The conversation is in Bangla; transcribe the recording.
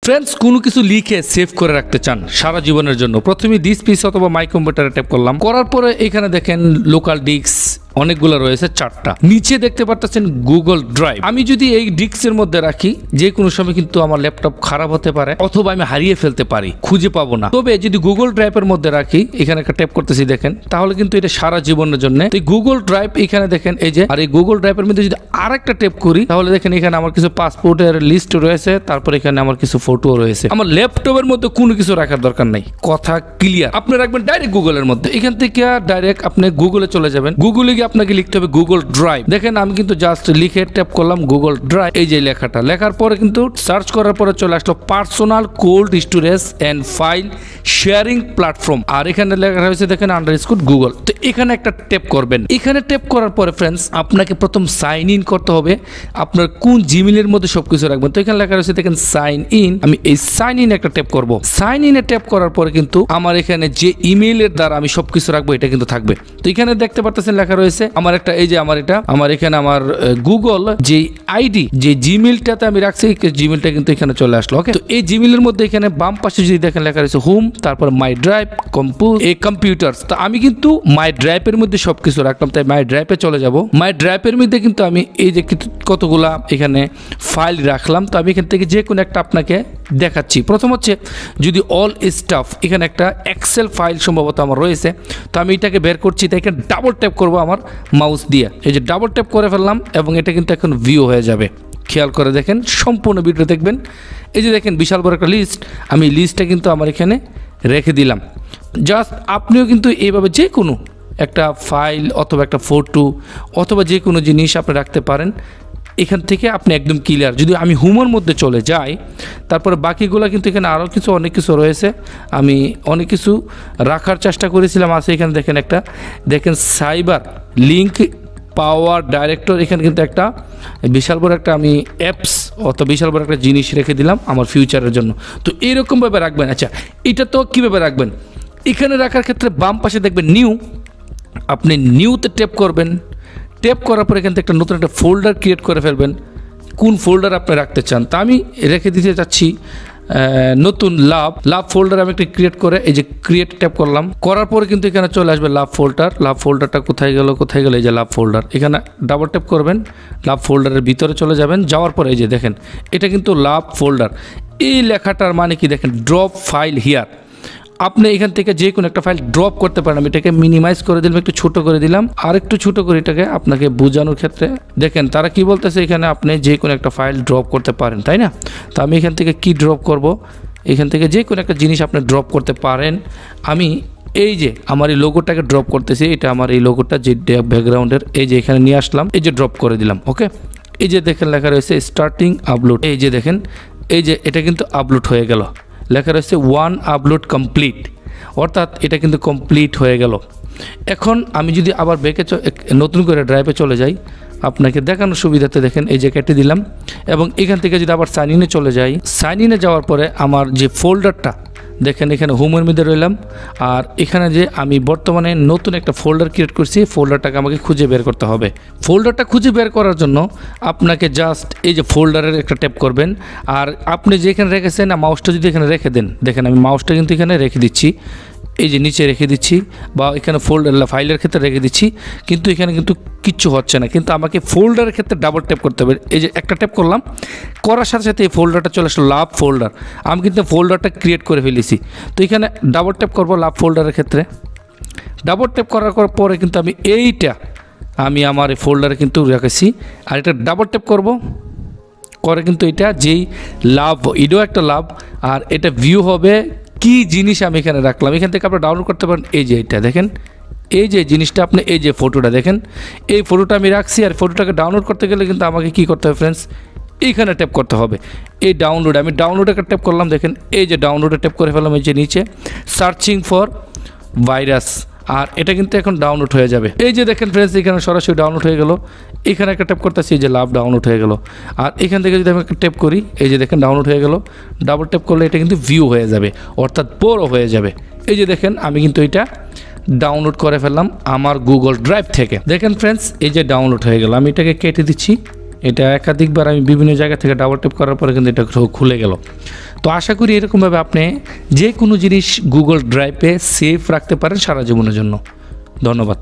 ফ্রেন্ডস, কোনো কিছু লিখে সেভ করে রাখতে চান সারা জীবনের জন্য, প্রথমে দিস পিস অথবা মাই কম্পিউটারে ট্যাপ করলাম, করার পরে এখানে দেখেন লোকাল ডিস্ক অনেকগুলো রয়েছে, 4টা। নিচে দেখতে পাচ্ছেন গুগল ড্রাইভ। আমি যদি এই ডিস্কের মধ্যে রাখি, যে কোনো সময় কিন্তু আমার ল্যাপটপ খারাপ হতে পারে অথবা আমি হারিয়ে ফেলতে পারি, খুঁজে পাবো না। তবে যদি গুগল ড্রাইভের মধ্যে রাখি, এখানে একটা ট্যাপ করতেছি দেখেন, তাহলে কিন্তু এটা সারা জীবনের জন্য। তো গুগল ড্রাইভ এখানে দেখেন এই যে, আর এই গুগল ড্রাইভের মধ্যে যদি আরেকটা ট্যাপ করি, তাহলে দেখেন এখানে আমার কিছু পাসপোর্টের লিস্ট রয়েছে, তারপর এখানে আমার কিছু ফটো রয়েছে। আমার ল্যাপটপের মধ্যে কোনো কিছু রাখার দরকার নাই, কথা ক্লিয়ার। আপনি রাখবেন ডাইরেক্ট গুগলের মধ্যে, এখান থেকে ডাইরেক্ট আপনি গুগলে চলে যাবেন। গুগলে গিয়ে আপনাকে লিখতে হবে গুগল ড্রাইভ। দেখেন আমি কিন্তু জাস্ট লিখে ট্যাপ করলাম গুগল ড্রাইভ, এই যে লেখাটা, লেখার পরে কিন্তু সার্চ করার পরে চলে আসলো personal cold storage and file sharing platform, আর এখানে লেখা হয়েছে দেখেন আন্ডারস্কোর গুগল। তো এখানে একটা ট্যাপ করবেন। এখানে ট্যাপ করার পরে ফ্রেন্ডস, আপনাকে প্রথম সাইন ইন করতে হবে। আপনার কোন জিমেইলের মধ্যে সবকিছু রাখবেন, তো এখানে লেখা রয়েছে দেখেন সাইন ইন। আমি এই সাইন ইন একটা ট্যাপ করব। সাইন ইনে ট্যাপ করার পরে কিন্তু আমার এখানে যে ইমেইলের দ্বারা আমি সবকিছু রাখবো এটা কিন্তু থাকবে। তো এখানে দেখতে পাচ্ছেন লেখা রয়েছে আমার একটা, এই যে আমার এখানে আমার গুগল যে আইডি, যে জিমেইলটাতে আমি রাখছি, জিমেইলটা কিন্তু এখানে চলে আসলো। ওকে, তো এই জিমেইলের মধ্যে এখানে বাম পাশে যদি দেখেন লেখা রয়েছে হোম, তারপর মাই ড্রাইভ, কম্পিউটারস। তো আমি কিন্তু মাই ড্রাইভের মধ্যে সবকিছু রাখলাম, তাই মাই ড্রাইভে চলে যাব। মাই ড্রাইভের মধ্যে কিন্তু আমি এই যে কতগুলা এখানে ফাইল রাখলাম। তো আমি এখান থেকে যে কোনো একটা আপনাকে দেখাচ্ছি। প্রথম হচ্ছে যদি অল স্টাফ, এখানে একটা এক্সেল ফাইল সম্ভবত আমার রয়েছে। তো আমি এটাকে বের করছি, তাই এখানে ডাবল ট্যাপ করবো আমার মাউস দিয়ে, এই যে ডাবল ট্যাপ করে ফেললাম, এবং এটা কিন্তু এখন ভিউ হয়ে যাবে। খেয়াল করে দেখেন, সম্পূর্ণ ভিডিও দেখবেন। এই যে দেখেন বিশাল বড় একটা লিস্ট, আমি লিস্টটা কিন্তু আমার এখানে রেখে দিলাম। জাস্ট আপনিও কিন্তু এইভাবে যে কোনো একটা ফাইল অথবা একটা ফটো অথবা যে কোনো জিনিস আপনি রাখতে পারেন। এখান থেকে আপনি একদম ক্লিয়ার। যদি আমি হোমের মধ্যে চলে যাই, তারপরে বাকিগুলো কিন্তু এখানে আরও কিছু অনেক কিছু রয়েছে, আমি অনেক কিছু রাখার চেষ্টা করেছিলাম। আছে এখানে দেখেন একটা, দেখেন সাইবার লিঙ্ক পাওয়ার ডাইরেক্টর, এখানে কিন্তু একটা বিশাল বড় একটা আমি অ্যাপস অথবা বিশাল বড় একটা জিনিস রেখে দিলাম আমার ফিউচারের জন্য। তো এইরকমভাবে রাখবেন। আচ্ছা, এটা তো কীভাবে রাখবেন? এখানে রাখার ক্ষেত্রে বাম পাশে দেখবেন নিউ, আপনি নিউতে ট্যাপ করবেন। ট্যাপ করার পর এখান থেকে একটা নতুন একটা ফোল্ডার ক্রিয়েট করে ফেলবেন। কোন ফোল্ডার আপনি রাখতে চান, তা আমি রেখে দিতে চাচ্ছি নতুন লাভ ফোল্ডার। আমি একটা ক্রিয়েট করে এই যে ক্রিয়েট ট্যাপ করলাম, করার পরে কিন্তু এখানে চলে আসবে লাভ ফোল্ডারটা কোথায় গেল, এই যে লাভ ফোল্ডার। এখানে ডাবল ট্যাপ করবেন, লাভ ফোল্ডারের ভিতরে চলে যাবেন। যাওয়ার পরে এই যে দেখেন এটা কিন্তু লাভ ফোল্ডার। এই লেখাটার মানে কি দেখেন, ড্রপ ফাইল হিয়ার। আপনি এখান থেকে যে কোনো একটা ফাইল ড্রপ করতে পারেন। আমি এটাকে মিনিমাইজ করে দিলাম, একটু ছোট করে দিলাম, আর একটু ছোট করে এটাকে আপনাকে বোঝানোর ক্ষেত্রে। দেখেন তারা কি বলতেছে, এখানে আপনি যে কোনো একটা ফাইল ড্রপ করতে পারেন, তাই না? তো আমি এখান থেকে কি ড্রপ করব, এখান থেকে যে কোনো একটা জিনিস আপনি ড্রপ করতে পারেন। আমি এই যে আমার এই লোগোটাকে ড্রপ করতেছি, এটা আমার এই লোগোটা যে ব্যাকগ্রাউন্ডের, এই যে এখানে নিয়ে আসলাম, এই যে ড্রপ করে দিলাম। ওকে, এই যে দেখেন লেখা রয়েছে স্টার্টিং আপলোড, এই যে দেখেন এই যে এটা কিন্তু আপলোড হয়ে গেল, লেখা রয়েছে 1 আপলোড কমপ্লিট, অর্থাৎ এটা কিন্তু কমপ্লিট হয়ে গেল। এখন আমি যদি আবার ব্যাকে নতুন করে ড্রাইভে চলে যাই, আপনাকে দেখানোর সুবিধাতে দেখেন এই যে কেটে দিলাম, এবং এখান থেকে যদি আবার সাইন ইনে চলে যাই, সাইন ইনে যাওয়ার পরে আমার যে ফোল্ডারটা দেখেন এখানে হোমের মধ্যে রইলাম, আর এখানে যে আমি বর্তমানে নতুন একটা ফোল্ডার ক্রিয়েট করছি, ফোল্ডারটাকে আমাকে খুঁজে বের করতে হবে। ফোল্ডারটা খুঁজে বের করার জন্য আপনাকে জাস্ট এই যে ফোল্ডারের একটা ট্যাপ করবেন, আর আপনি যেখানে রেখেছেন মাউসটা যদি এখানে রেখে দেন, দেখেন আমি মাউসটা কিন্তু এখানে রেখে দিচ্ছি, এই যে নিচে রেখে দিচ্ছি, বা এখানে ফোল্ডার ফাইলের ক্ষেত্রে রেখে দিচ্ছি, কিন্তু এখানে কিন্তু কিচ্ছু হচ্ছে না। কিন্তু আমাকে ফোল্ডারের ক্ষেত্রে ডাবল ট্যাপ করতে হবে। এই যে একটা ট্যাপ করলাম, করার সাথে সাথে এই ফোল্ডারটা চলে আসলো লাভ ফোল্ডার। আমি কিন্তু ফোল্ডারটা ক্রিয়েট করে ফেলেছি। তো এখানে ডাবল ট্যাপ করবো লাভ ফোল্ডারের ক্ষেত্রে। ডাবল ট্যাপ করার পরে কিন্তু আমি আমার এই ফোল্ডারে কিন্তু রেখেছি, আর এটা ডাবল ট্যাপ করবো করে কিন্তু এটা যেই লাভ, এটাও একটা লাভ, আর এটা ভিউ হবে কি জিনিস আমি এখানে রাখলাম। এখান থেকে আপনি ডাউনলোড করতে পারেন। এই যে এটা দেখেন, এই যে জিনিসটা আপনি এই যে ফটোটা দেখেন, এই ফটোটা আমি রাখছি, আর ফটোটাকে ডাউনলোড করতে গেলে কিন্তু আমাকে কি করতে হবে ফ্রেন্ডস, এইখানে ট্যাপ করতে হবে এই ডাউনলোড। আমি ডাউনলোডে ট্যাপ করলাম, দেখেন এই যে ডাউনলোডে ট্যাপ করে ফেললাম, এই যে নিচে সার্চিং ফর ভাইরাস, আর এটা কিন্তু এখন ডাউনলোড হয়ে যাবে। এই যে দেখেন ফ্রেন্ডস, এখানে সরাসরি ডাউনলোড হয়ে গেল। এখানে একটা ট্যাপ করতেছি, এই যে লাভ ডাউনলোড হয়ে গেল। আর এখান থেকে যদি আমি একটা ট্যাপ করি, এই যে দেখেন ডাউনলোড হয়ে গেল। ডাবল ট্যাপ করলে এটা কিন্তু ভিউ হয়ে যাবে, অর্থাৎ বড় হয়ে যাবে। এই যে দেখেন আমি কিন্তু এটা ডাউনলোড করে ফেললাম আমার গুগল ড্রাইভ থেকে। দেখেন ফ্রেন্ডস, এই যে ডাউনলোড হয়ে গেল। আমি এটাকে কেটে দিচ্ছি, এটা একাধিকবার আমি বিভিন্ন জায়গা থেকে ডাবল ট্যাপ করার পরে কিন্তু এটা খুলে গেল। তো আশা করি এরকমভাবে আপনি যে কোনো জিনিস গুগল ড্রাইভে সেভ রাখতে পারেন সারা জীবনের জন্য। ধন্যবাদ।